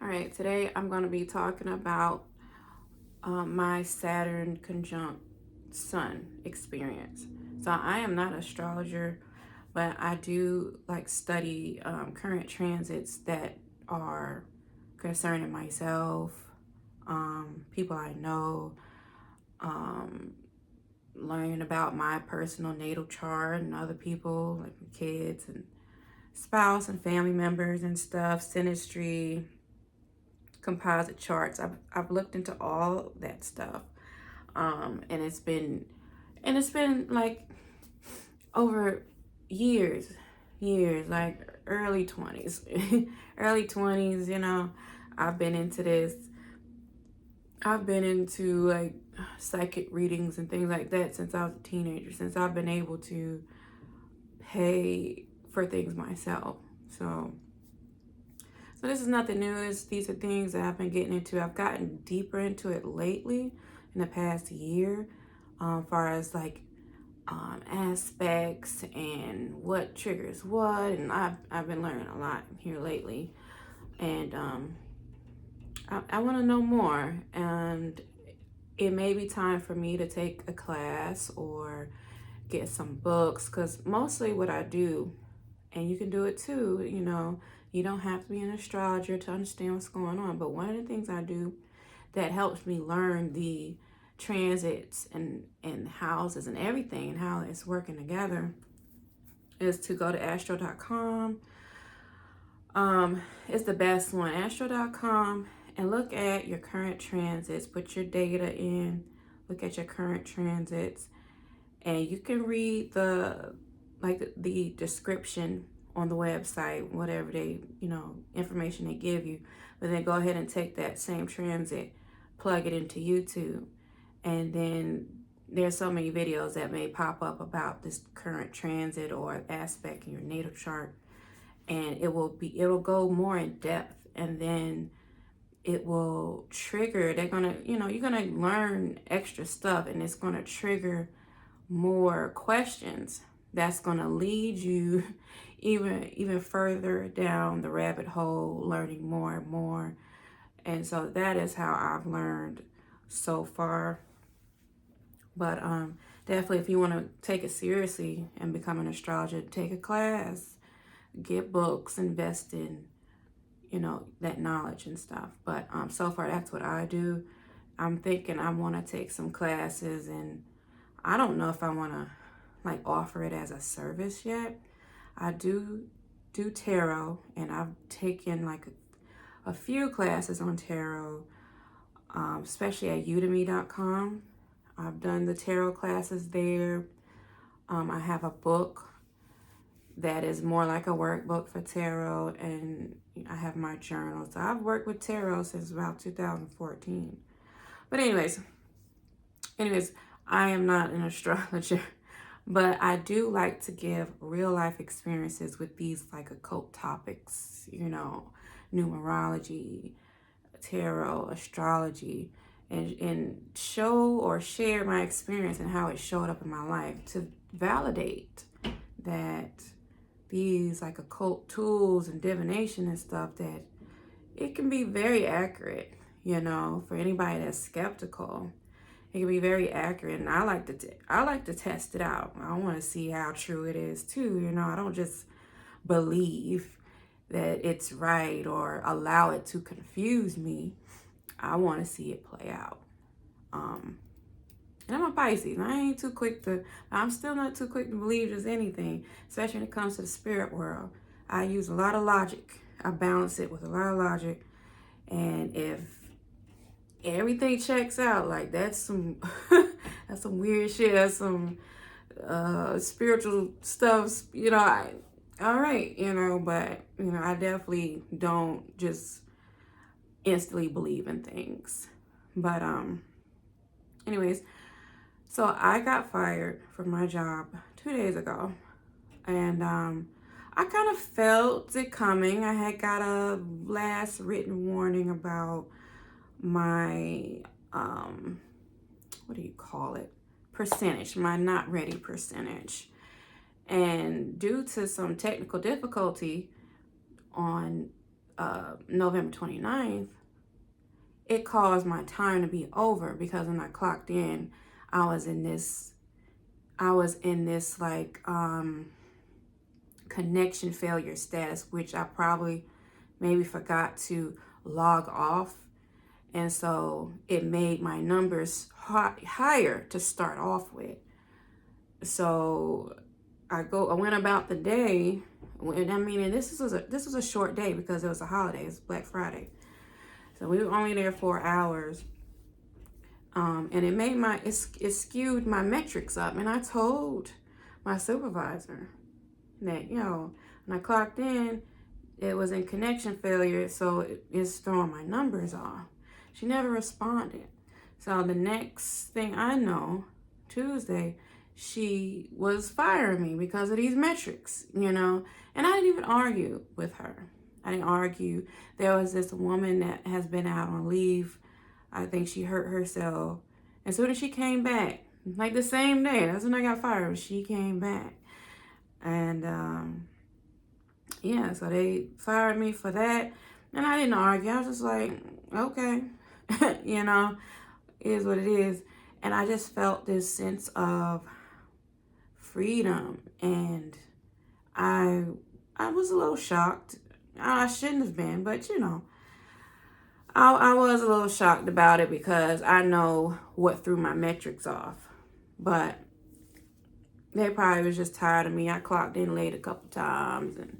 right, today I'm going to be talking about my Saturn conjunct Sun experience. So I am not an astrologer, but I do like study current transits that are concerning myself, people I know, um, learning about my personal natal chart and other people, like my kids and spouse and family members and stuff, synastry, composite charts. I've looked into all that stuff. And it's been like over years, like early 20s. Early 20s, I've been into this. I've been into like psychic readings and things like that since I was a teenager, since I've been able to pay for things myself. So this is nothing new. These are things that I've been getting into. I've gotten deeper into it lately in the past year, far as like aspects and what triggers what, and I've been learning a lot here lately, and I want to know more, and it may be time for me to take a class or get some books, because mostly what I do, and you can do it too, you don't have to be an astrologer to understand what's going on, but one of the things I do that helps me learn the transits and houses and everything and how it's working together is to go to astro.com. It's the best one, astro.com, and look at your current transits, put your data in, look at your current transits, and you can read the description on the website, whatever they, information they give you, but then go ahead and take that same transit, plug it into YouTube, and then there's so many videos that may pop up about this current transit or aspect in your natal chart, and it'll go more in depth, and then it will trigger, you're gonna learn extra stuff, and it's gonna trigger more questions that's going to lead you even further down the rabbit hole, learning more and more. And so that is how I've learned so far. But definitely, if you want to take it seriously and become an astrologer, take a class, get books, invest in that knowledge and stuff. But so far, that's what I do. I'm thinking I want to take some classes, and I don't know if I want to like offer it as a service yet. I do tarot, and I've taken like a few classes on tarot, especially at udemy.com. I've done the tarot classes there. I have a book that is more like a workbook for tarot, and I have my journal. So I've worked with tarot since about 2014. But anyways, I am not an astrologer, but I do like to give real life experiences with these like occult topics, numerology, tarot, astrology, and show or share my experience and how it showed up in my life to validate that these like occult tools and divination and stuff, that it can be very accurate, for anybody that's skeptical. It can be very accurate, and I like to test it out. I want to see how true it is too. I don't just believe that it's right or allow it to confuse me. I want to see it play out. And I'm a Pisces. I'm still not too quick to believe just anything, especially when it comes to the spirit world. I use a lot of logic. I balance it with a lot of logic, and if everything checks out, like that's some that's some weird shit, that's some spiritual stuff, all right, but I definitely don't just instantly believe in things. But anyways, so I got fired from my job 2 days ago, and I kind of felt it coming. I had got a last written warning about my what do you call it, percentage, my not ready percentage, and due to some technical difficulty on November 29th, it caused my time to be over because when I clocked in, I was in this like connection failure status, which I probably maybe forgot to log off. And so it made my numbers higher to start off with. So I went about the day, and I mean, and this was a short day because it was a holiday. It was Black Friday. So we were only there 4 hours. And it made it skewed my metrics up. And I told my supervisor that, when I clocked in, it was in connection failure, so it's throwing my numbers off. She never responded. So the next thing I know, Tuesday, she was firing me because of these metrics, And I didn't even argue with her. I didn't argue. There was this woman that has been out on leave. I think she hurt herself. As soon as she came back, like the same day, that's when I got fired, she came back. And so they fired me for that. And I didn't argue. I was just like, okay, is what it is. And I just felt this sense of freedom. And I was a little shocked. I shouldn't have been, but I was a little shocked about it because I know what threw my metrics off. But they probably was just tired of me. I clocked in late a couple times, and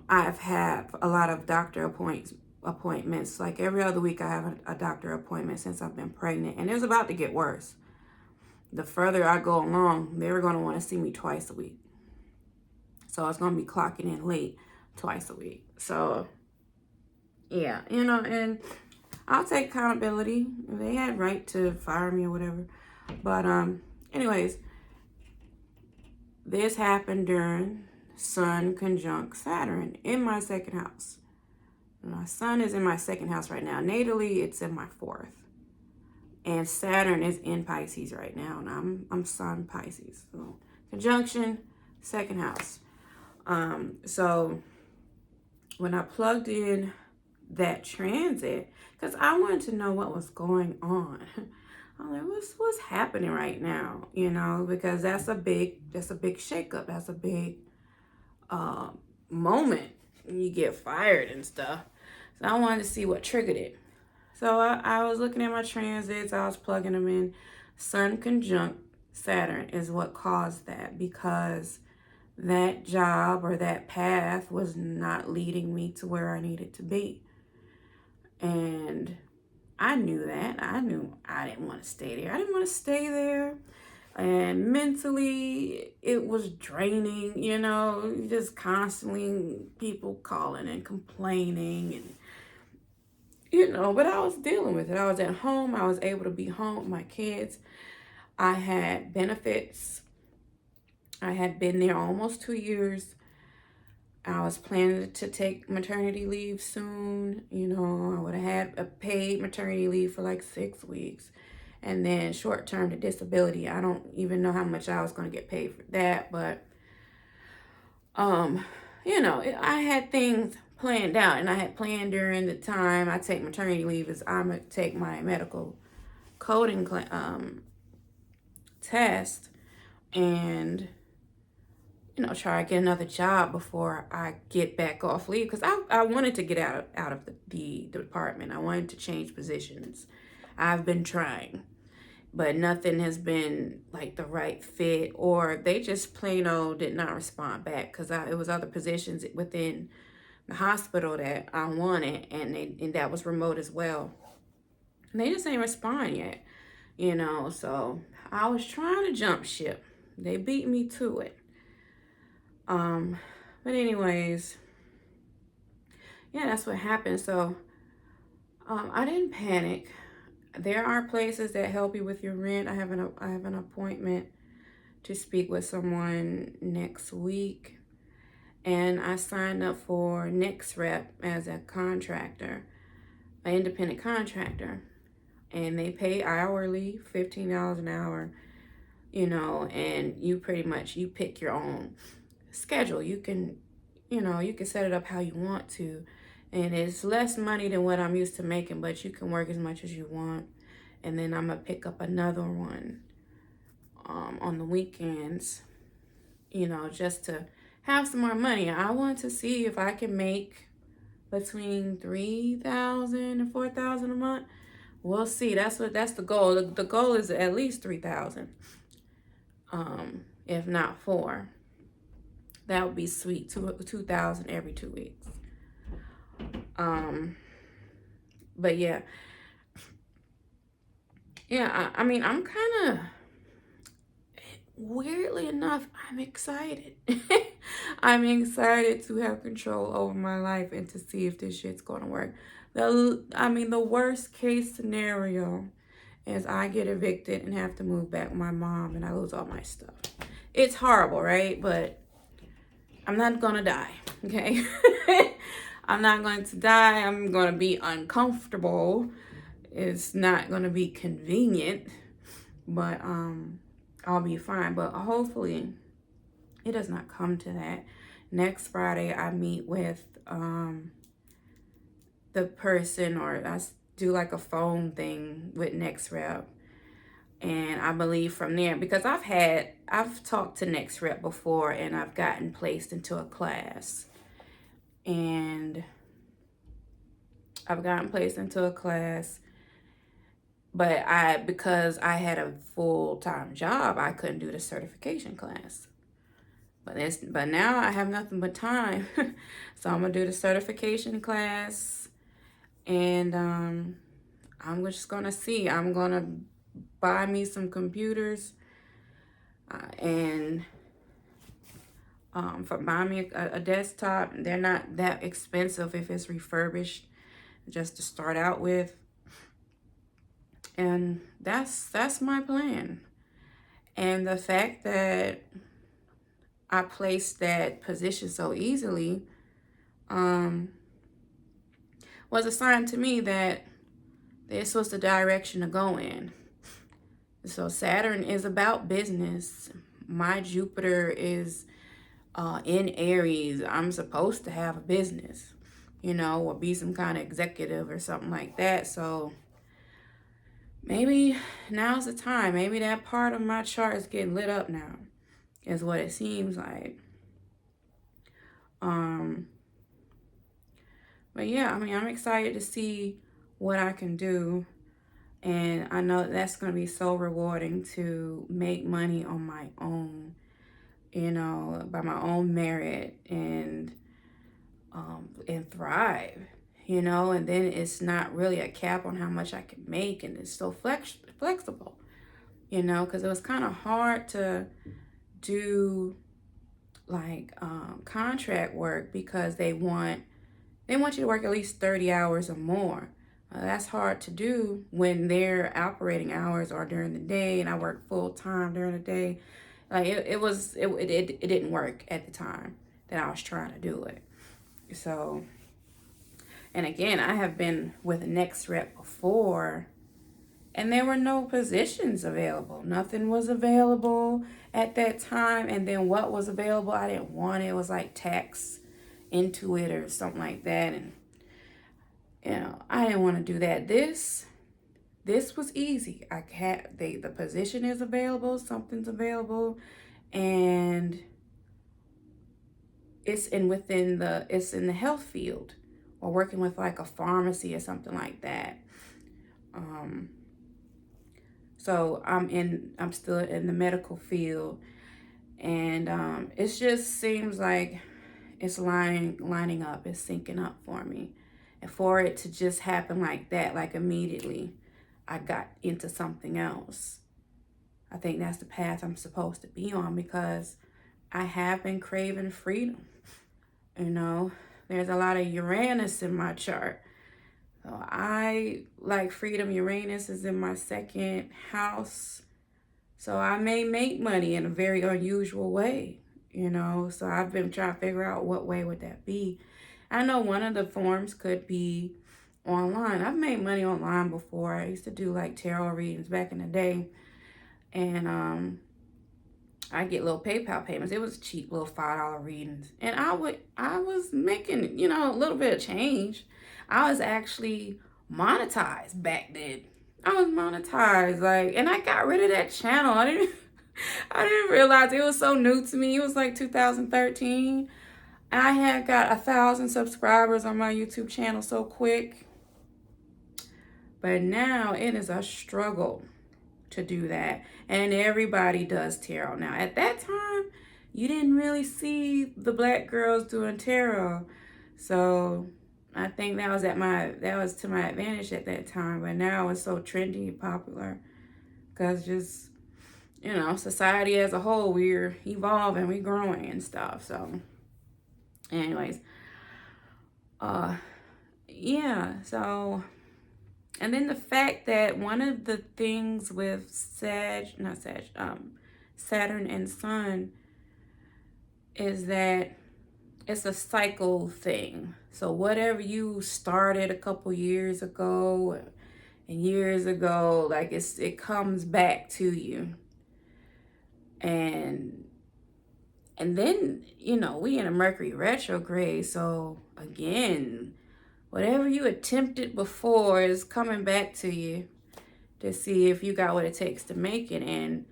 I've had a lot of doctor appointments. Like every other week I have a doctor appointment since I've been pregnant, and it's about to get worse. The further I go along, they're going to want to see me twice a week. So it's going to be clocking in late twice a week. So yeah, and I'll take accountability. They had right to fire me or whatever. But anyways, this happened during Sun conjunct Saturn in my second house. My Sun is in my second house right now. Natally, it's in my fourth. And Saturn is in Pisces right now, and I'm Sun Pisces. So conjunction, second house. So when I plugged in that transit, because I wanted to know what was going on. I'm like, what's happening right now? Because that's a big shakeup. That's a big moment when you get fired and stuff. So I wanted to see what triggered it. So I was looking at my transits. I was plugging them in. Sun conjunct Saturn is what caused that, because that job or that path was not leading me to where I needed to be. And I knew that. I knew I didn't want to stay there. I didn't want to stay there. And mentally, it was draining, just constantly people calling and complaining. And, but I was dealing with it. I was at home. I was able to be home with my kids. I had benefits. I had been there almost 2 years. I was planning to take maternity leave soon. I would have had a paid maternity leave for like 6 weeks. And then short-term to disability. I don't even know how much I was going to get paid for that. But, I had things planned out. And I had planned during the time I take maternity leave is I'm going to take my medical coding test. And try to get another job before I get back off leave. Because I wanted to get out of the department. I wanted to change positions. I've been trying. But nothing has been like the right fit. Or they just plain old did not respond back. Because it was other positions within the hospital that I wanted. And that was remote as well. And they just ain't respond yet. So I was trying to jump ship. They beat me to it. But anyways, yeah, that's what happened. So, I didn't panic. There are places that help you with your rent. I have an appointment to speak with someone next week, and I signed up for Next Rep as a contractor, an independent contractor, and they pay hourly, $15 an hour, and you pretty much, you pick your own schedule. You can you know, you can set it up how you want to. And it's less money than what I'm used to making, but you can work as much as you want. And then I'm going to pick up another one on the weekends, you know, just to have some more money. I want to see if I can make between 3,000 and 4,000 a month. We'll see. That's the goal. The goal is at least 3,000, if not 4. That would be sweet. 2,000 every 2 weeks. But yeah, I mean, I'm kind of, weirdly enough, I'm excited. I'm excited to have control over my life and to see if this shit's gonna work. The worst case scenario is I get evicted and have to move back with my mom and I lose all my stuff. It's horrible, right? But I'm not gonna die, okay? I'm not going to die. I'm gonna be uncomfortable. It's not gonna be convenient, but I'll be fine. But hopefully it does not come to that. Next Friday I meet with the person, or I do like a phone thing with Next Rep. And I believe from there, because I've talked to Next Rep before and I've gotten placed into a class. And I've gotten placed into a class, but because I had a full-time job, I couldn't do the certification class. But now I have nothing but time. So I'm gonna do the certification class, and I'm just gonna see. I'm gonna buy me some computers, and for buying me a desktop. They're not that expensive if it's refurbished, just to start out with. And that's my plan. And the fact that I placed that position so easily was a sign to me that this was the direction to go in. So Saturn is about business. My Jupiter is in Aries. I'm supposed to have a business, you know, or be some kind of executive or something like that. So maybe now's the time. Maybe that part of my chart is getting lit up now, is what it seems like. But yeah, I mean, I'm excited to see what I can do. And I know that's going to be so rewarding to make money on my own, you know, by my own merit, and thrive, you know. And then it's not really a cap on how much I can make, and it's so flexible, you know, because it was kind of hard to do like contract work, because they want you to work at least 30 hours or more. That's hard to do when their operating hours are during the day, and I work full time during the day. Like it didn't work at the time that I was trying to do it. So, and again, I have been with a Next Rep before, and there were no positions available. Nothing was available at that time. And then what was available, I didn't want it. It was like tax into it or something like that. And, you know, I didn't want to do that. This was easy. I had the position is available, something's available, and it's in the health field, or working with like a pharmacy or something like that. So I'm still in the medical field, and it just seems like it's lining up, it's syncing up for me. And for it to just happen like that, like immediately, I got into something else. I think that's the path I'm supposed to be on, because I have been craving freedom. You know, there's a lot of Uranus in my chart. So I like freedom. Uranus is in my 2nd house. So I may make money in a very unusual way, you know. So I've been trying to figure out what way would that be. I know one of the forms could be online. I've made money online before. I used to do like tarot readings back in the day. And I get little PayPal payments. It was cheap, little $5 readings. And I was making, you know, a little bit of change. I was actually monetized back then. I was monetized, like, and I got rid of that channel. I didn't realize it was so new to me. It was like 2013. I had got 1,000 subscribers on my YouTube channel so quick. But now it is a struggle to do that. And everybody does tarot now. At that time, you didn't really see the black girls doing tarot. So I think that was to my advantage at that time. But now it's so trendy and popular. Because just, you know, society as a whole, we're evolving, we're growing and stuff. So anyways, yeah, so, and then the fact that one of the things with Saturn and Sun is that it's a cycle thing. So whatever you started a couple years ago and years ago, like it comes back to you. And then, you know, we in a Mercury retrograde, so again, whatever you attempted before is coming back to you to see if you got what it takes to make it. And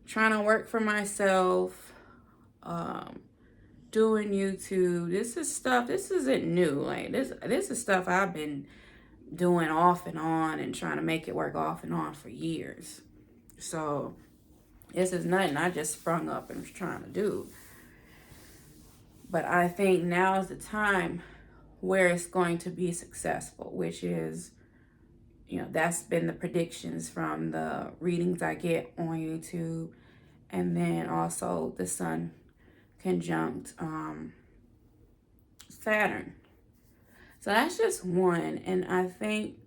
trying to work for myself, doing YouTube, this isn't new. Like this is stuff I've been doing off and on and trying to make it work off and on for years. So this is nothing I just sprung up and was trying to do. But I think now is the time where it's going to be successful, which is, you know, that's been the predictions from the readings I get on YouTube. And then also the Sun conjunct Saturn. So that's just one. And I think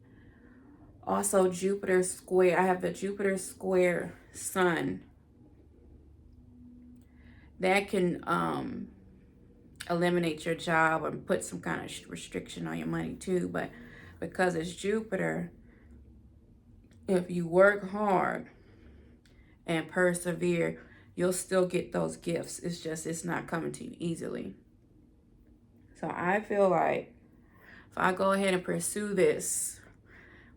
also Jupiter square, I have the Jupiter square Sun. That can eliminate your job or put some kind of restriction on your money too. But because it's Jupiter, if you work hard and persevere, you'll still get those gifts. It's just, it's not coming to you easily. So I feel like if I go ahead and pursue this,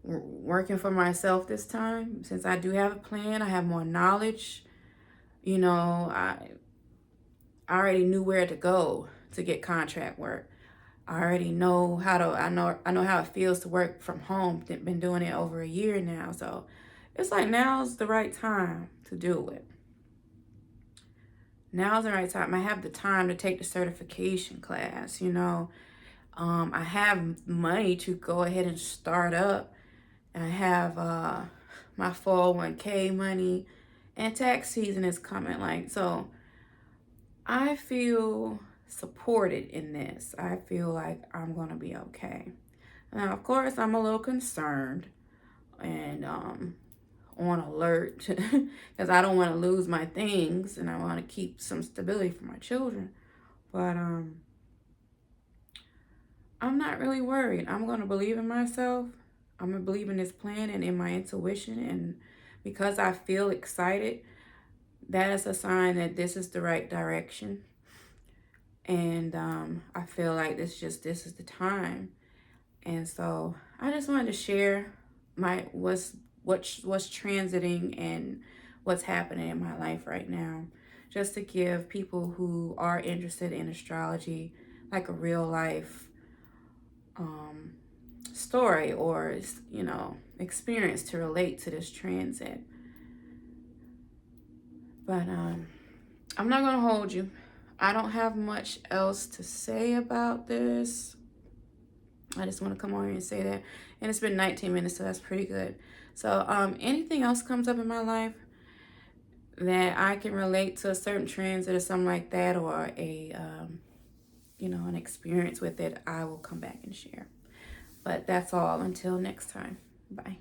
working for myself this time, since I do have a plan, I have more knowledge, you know, I already knew where to go to get contract work. I already know I know how it feels to work from home. Been doing it over a year now. So it's like now's the right time to do it. Now's the right time. I have the time to take the certification class, you know. I have money to go ahead and start up. I have my 401k money, and tax season is coming. Like, so I feel supported in this. I feel like I'm going to be okay. Now, of course, I'm a little concerned and on alert because I don't want to lose my things and I want to keep some stability for my children. But I'm not really worried. I'm going to believe in myself. I'm going to believe in this plan and in my intuition. And because I feel excited, that is a sign that this is the right direction. And I feel like this is the time. And so I just wanted to share what's transiting and what's happening in my life right now, just to give people who are interested in astrology like a real life story or, you know, experience to relate to this transit. But I'm not going to hold you. I don't have much else to say about this. I just want to come on here and say that. And it's been 19 minutes, so that's pretty good. So anything else comes up in my life that I can relate to a certain transit or something like that, or a, you know, an experience with it, I will come back and share. But that's all until next time. Bye.